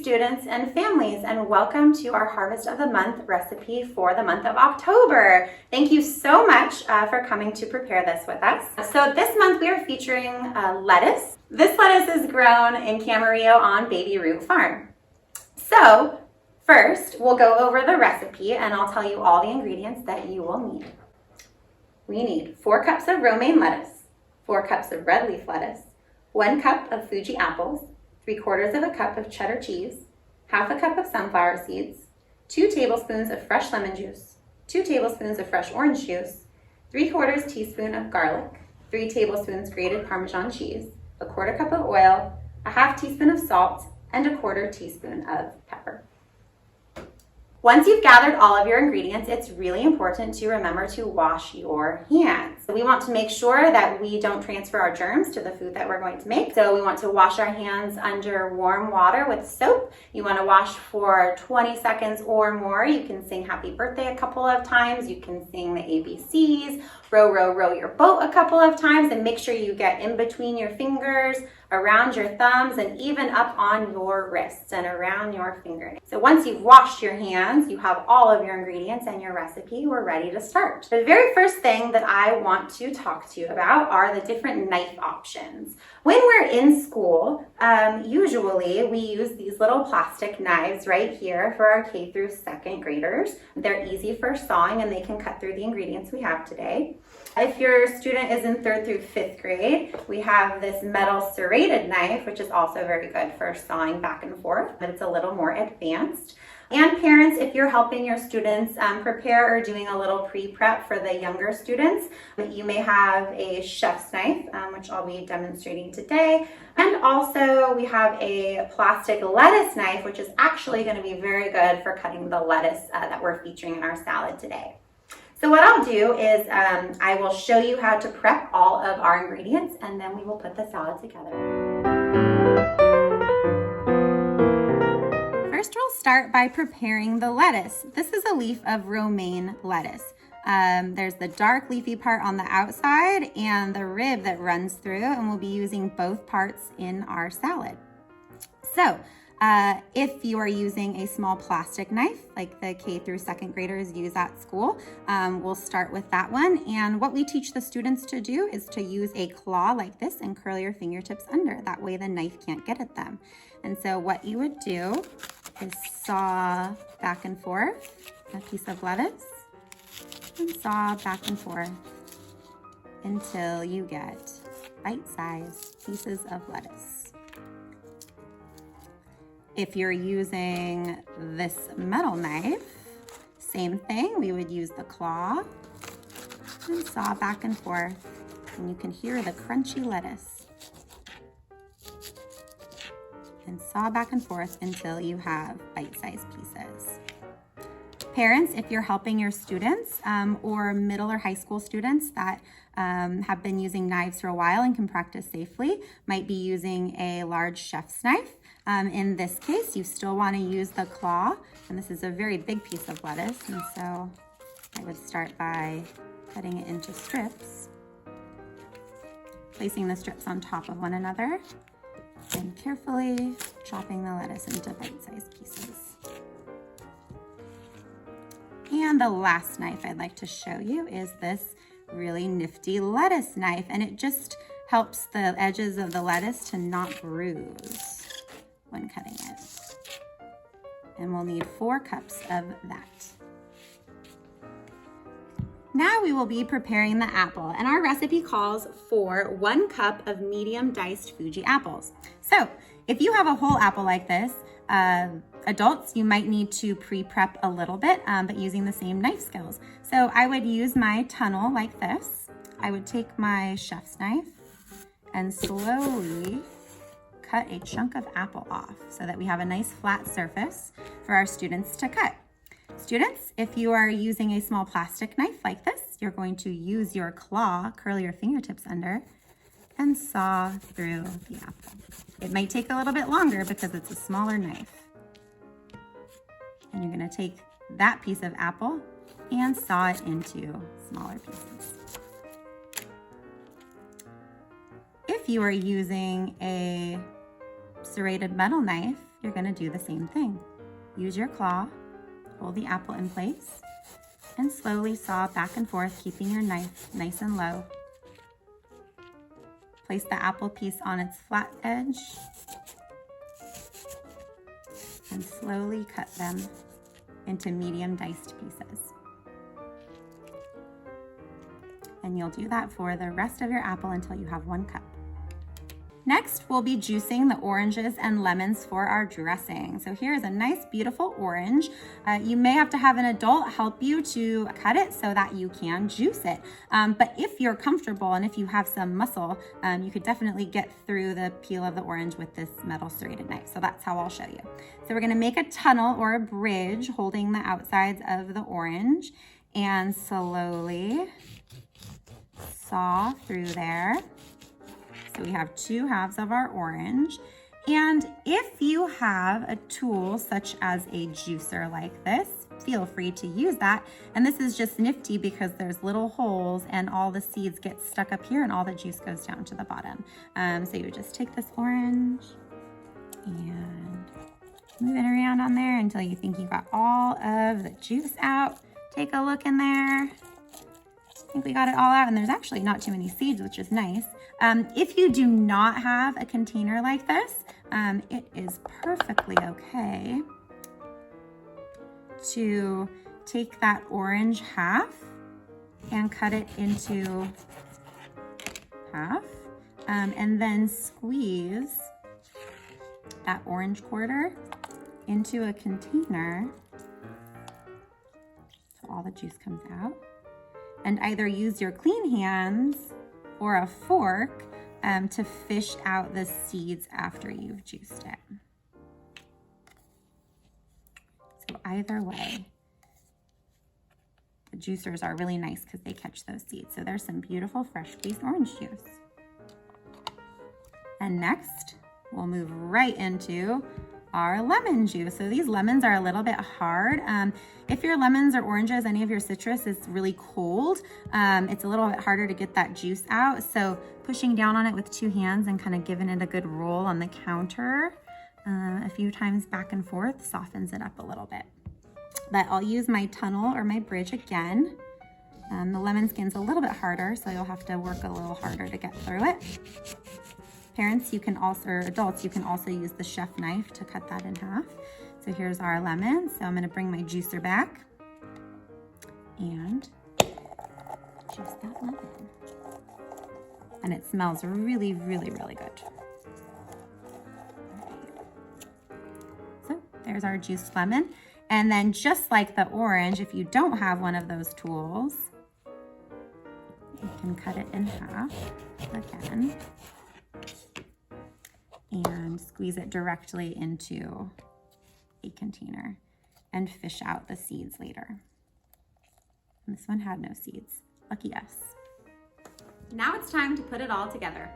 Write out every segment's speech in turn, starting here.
students and families, and welcome to our Harvest of the Month recipe for the month of October. Thank you so much for coming to prepare this with us. So this month we are featuring lettuce. This lettuce is grown in Camarillo on Baby Root Farm. So first we'll go over the recipe and I'll tell you all the ingredients that you will need. We need 4 cups of romaine lettuce, 4 cups of red leaf lettuce, 1 cup of Fuji apples, 3/4 of a cup of cheddar cheese, 1/2 cup of sunflower seeds, 2 tablespoons of fresh lemon juice, 2 tablespoons of fresh orange juice, 3/4 teaspoon of garlic, 3 tablespoons grated Parmesan cheese, 1/4 cup of oil, 1/2 teaspoon of salt, and 1/4 teaspoon of pepper. Once you've gathered all of your ingredients, it's really important to remember to wash your hands. We want to make sure that we don't transfer our germs to the food that we're going to make. So we want to wash our hands under warm water with soap. You want to wash for 20 seconds or more. You can sing happy birthday a couple of times. You can sing the ABCs, row, row, row your boat a couple of times, and make sure you get in between your fingers, around your thumbs, and even up on your wrists and around your fingernails. So once you've washed your hands, you have all of your ingredients and your recipe, we're ready to start. The very first thing that I want to talk to you about are the different knife options. When we're in school, usually we use these little plastic knives right here for our K through 2nd graders. They're easy for sawing and they can cut through the ingredients we have today. If your student is in 3rd through 5th grade, we have this metal serrated knife, which is also very good for sawing back and forth, but it's a little more advanced. And parents, if you're helping your students prepare or doing a little pre-prep for the younger students, you may have a chef's knife, which I'll be demonstrating today. And also we have a plastic lettuce knife, which is actually going to be very good for cutting the lettuce that we're featuring in our salad today. So what I'll do is I will show you how to prep all of our ingredients and then we will put the salad together. First, we'll start by preparing the lettuce. This is a leaf of romaine lettuce. There's the dark leafy part on the outside and the rib that runs through, and we'll be using both parts in our salad. So, if you are using a small plastic knife, like the K through 2nd graders use at school, we'll start with that one. And what we teach the students to do is to use a claw like this and curl your fingertips under. That way the knife can't get at them. And so what you would do is saw back and forth a piece of lettuce and saw back and forth until you get bite-sized pieces of lettuce. If you're using this metal knife, same thing, we would use the claw and saw back and forth, and you can hear the crunchy lettuce. And saw back and forth until you have bite-sized pieces. Parents, if you're helping your students or middle or high school students that have been using knives for a while and can practice safely, might be using a large chef's knife. In this case, you still want to use the claw, and this is a very big piece of lettuce, and so I would start by cutting it into strips, placing the strips on top of one another, and carefully chopping the lettuce into bite-sized pieces. And the last knife I'd like to show you is this really nifty lettuce knife, and it just helps the edges of the lettuce to not bruise when cutting it. And we'll need 4 cups of that. Now we will be preparing the apple, and our recipe calls for 1 cup of medium diced Fuji apples. So if you have a whole apple like this, adults, you might need to pre-prep a little bit, but using the same knife skills. So I would use my tunnel like this. I would take my chef's knife and slowly cut a chunk of apple off so that we have a nice flat surface for our students to cut. Students, if you are using a small plastic knife like this, you're going to use your claw, curl your fingertips under, and saw through the apple. It might take a little bit longer because it's a smaller knife. And you're going to take that piece of apple and saw it into smaller pieces. If you are using a serrated metal knife, you're going to do the same thing. Use your claw, hold the apple in place, and slowly saw back and forth, keeping your knife nice and low. Place the apple piece on its flat edge and slowly cut them into medium diced pieces. And you'll do that for the rest of your apple until you have 1 cup. Next, we'll be juicing the oranges and lemons for our dressing. So here is a nice, beautiful orange. You may have to have an adult help you to cut it so that you can juice it. But if you're comfortable and if you have some muscle, you could definitely get through the peel of the orange with this metal serrated knife. So that's how I'll show you. So we're gonna make a tunnel or a bridge holding the outsides of the orange and slowly saw through there. So we have 2 halves of our orange. And if you have a tool such as a juicer like this, feel free to use that. And this is just nifty because there's little holes and all the seeds get stuck up here and all the juice goes down to the bottom. So you would just take this orange and move it around on there until you think you got all of the juice out. Take a look in there. I think we got it all out, and there's actually not too many seeds, which is nice. If you do not have a container like this, it is perfectly okay to take that orange half and cut it into half, and then squeeze that orange quarter into a container so all the juice comes out. And either use your clean hands or a fork to fish out the seeds after you've juiced it. So either way, the juicers are really nice because they catch those seeds. So there's some beautiful fresh squeezed orange juice. And next, we'll move right into our lemon juice. So these lemons are a little bit hard. If your lemons or oranges, any of your citrus is really cold, it's a little bit harder to get that juice out. So pushing down on it with 2 hands and kind of giving it a good roll on the counter a few times back and forth softens it up a little bit. But I'll use my tunnel or my bridge again. The lemon skin's a little bit harder, so you'll have to work a little harder to get through it. Parents, you can also, or adults, you can also use the chef knife to cut that in half. So here's our lemon. So I'm gonna bring my juicer back and juice that lemon. And it smells really, really, really good. So there's our juiced lemon. And then just like the orange, if you don't have one of those tools, you can cut it in half again and squeeze it directly into a container and fish out the seeds later. And this one had no seeds. Lucky us. Now it's time to put it all together.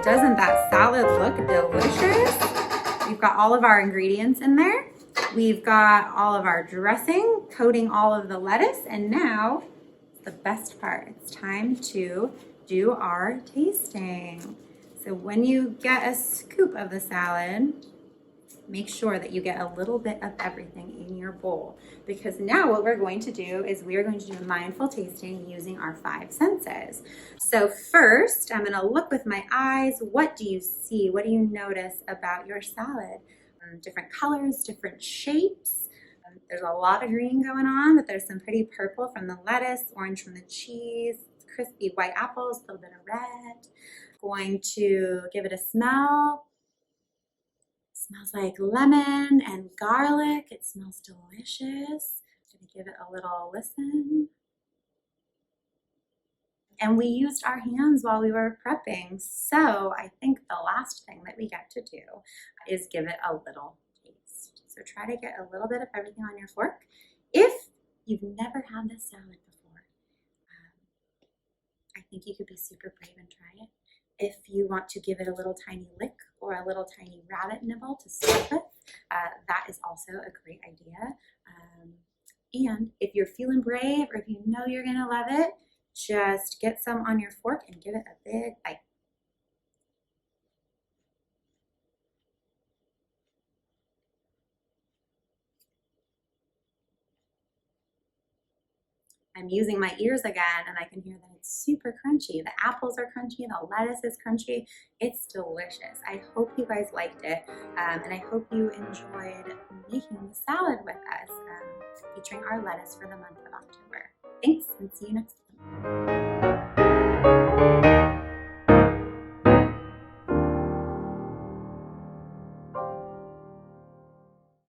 Doesn't that salad look delicious? We've got all of our ingredients in there. We've got all of our dressing, coating all of the lettuce, and now the best part. It's time to do our tasting. So when you get a scoop of the salad, make sure that you get a little bit of everything in your bowl, because now what we're going to do is we are going to do a mindful tasting using our 5 senses. So first, I'm going to look with my eyes. What do you see? What do you notice about your salad? Different colors, different shapes. There's a lot of green going on, but there's some pretty purple from the lettuce, orange from the cheese, crispy white apples, a little bit of red. Going to give it a smell. smells like lemon and garlic. It smells delicious. I'm gonna give it a little listen. And we used our hands while we were prepping, so I think the last thing that we get to do is give it a little taste. So try to get a little bit of everything on your fork. If you've never had this salad before, I think you could be super brave and try it. If you want to give it a little tiny lick or a little tiny rabbit nibble to start with, that is also a great idea. And if you're feeling brave, or if you know you're gonna love it, just get some on your fork and give it a big bite. I'm using my ears again, and I can hear that it's super crunchy. The apples are crunchy, the lettuce is crunchy. It's delicious. I hope you guys liked it, and I hope you enjoyed making the salad with us, featuring our lettuce for the month of October. Thanks, and see you next time.